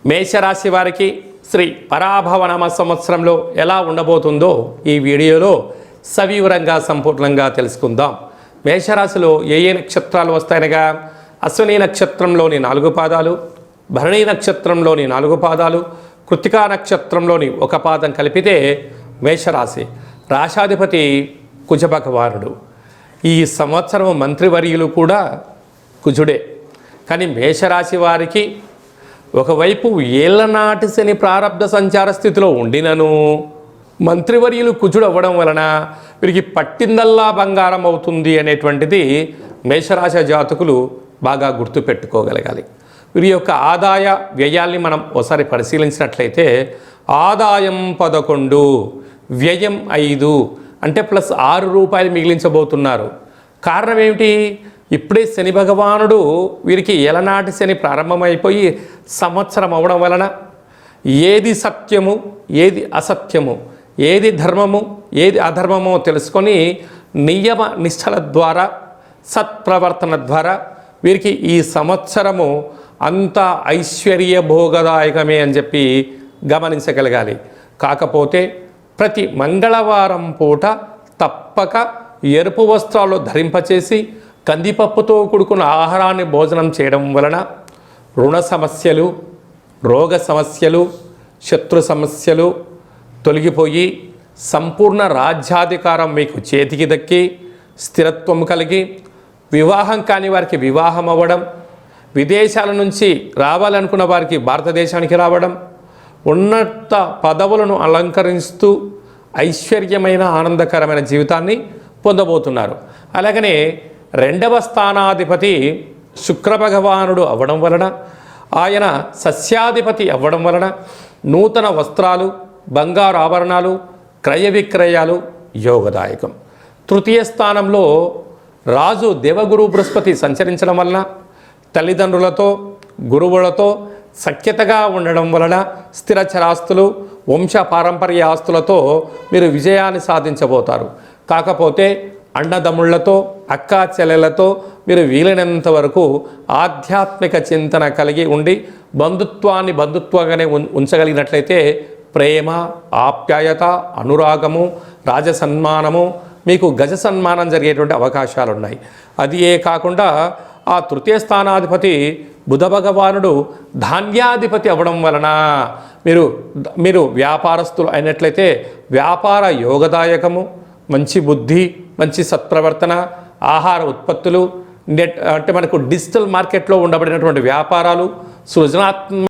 మేషరాశి వారికి శ్రీ పరాభవనామ సంవత్సరంలో ఎలా ఉండబోతుందో ఈ వీడియోలో సవివరంగా సంపూర్ణంగా తెలుసుకుందాం. మేషరాశిలో ఏ నక్షత్రాలు వస్తాయనగా అశ్విని నక్షత్రంలోని 4 పాదాలు, భరణి నక్షత్రంలోని 4 పాదాలు, కృత్తికా నక్షత్రంలోని 1 పాదం కలిపితే మేషరాశి. రాశాధిపతి కుజభగవానుడు. ఈ సంవత్సరం మంత్రివర్యులు కూడా కుజుడే. కానీ మేషరాశి వారికి ఒకవైపు ఏళ్లనాటి శని ప్రారబ్ధ సంచార స్థితిలో ఉండినను మంత్రివర్యులు కుజుడు అవ్వడం వలన వీరికి పట్టిందల్లా బంగారం అవుతుంది అనేటువంటిది మేషరాశి జాతకులు బాగా గుర్తుపెట్టుకోగలగాలి. వీరి యొక్క ఆదాయ వ్యయాల్ని మనం ఒకసారి పరిశీలించినట్లయితే ఆదాయం 11, వ్యయం 5, అంటే ప్లస్ 6 రూపాయలు మిగిలించబోతున్నారు. కారణం ఏమిటి? ఇప్పుడే శని భగవానుడు వీరికి ఏలనాటి శని ప్రారంభమైపోయి సంవత్సరం అవడం వలన ఏది సత్యము, ఏది అసత్యము, ఏది ధర్మము, ఏది అధర్మమో తెలుసుకొని నియమ నిష్టల ద్వారా, సత్ప్రవర్తన ద్వారా వీరికి ఈ సంవత్సరము అంతా ఐశ్వర్య భోగదాయకమే అని చెప్పి గమనించగలగాలి. కాకపోతే ప్రతి మంగళవారం పూట తప్పక ఎరుపు వస్త్రాలు ధరింపచేసి కందిపప్పుతో కూడుకున్న ఆహారాన్ని భోజనం చేయడం వలన రుణ సమస్యలు, రోగ సమస్యలు, శత్రు సమస్యలు తొలగిపోయి సంపూర్ణ రాజ్యాధికారం మీకు చేతికి దక్కి స్థిరత్వం కలిగి వివాహం కాని వారికి వివాహం అవ్వడం, విదేశాల నుంచి రావాలనుకున్న వారికి భారతదేశానికి రావడం, ఉన్నత పదవులను అలంకరిస్తూ ఐశ్వర్యమైన ఆనందకరమైన జీవితాన్ని పొందబోతున్నారు. అలాగనే 2వ స్థానాధిపతి శుక్ర భగవానుడు అవ్వడం వలన, ఆయన సస్యాధిపతి అవ్వడం వలన నూతన వస్త్రాలు, బంగారు ఆభరణాలు, క్రయ విక్రయాలు యోగదాయకం. 3య స్థానంలో రాజు దేవగురు బృహస్పతి సంచరించడం వలన తల్లిదండ్రులతో, గురువులతో సఖ్యతగా ఉండడం వలన స్థిరచరాస్తులు, వంశ పారంపర్య ఆస్తులతో మీరు విజయాన్ని సాధించబోతారు. కాకపోతే అన్నదమ్ముళ్లతో, అక్కా చెల్లెలతో మీరు వీలైనంత వరకు ఆధ్యాత్మిక చింతన కలిగి ఉండి బంధుత్వాన్ని బంధుత్వంగానే ఉంచగలిగినట్లయితే ప్రేమ, ఆప్యాయత, అనురాగము, రాజసన్మానము, మీకు గజ సన్మానం జరిగేటువంటి అవకాశాలు ఉన్నాయి. అది కాకుండా ఆ 3య స్థానాధిపతి బుధ భగవానుడు ధాన్యాధిపతి అవ్వడం వలన మీరు వ్యాపారస్తులు అయినట్లయితే వ్యాపార యోగదాయకము, మంచి బుద్ధి, మంచి సత్ప్రవర్తన, ఆహార ఉత్పత్తులు, అంటే మనకు డిజిటల్ మార్కెట్లో ఉండబడినటువంటి వ్యాపారాలు, సృజనాత్మక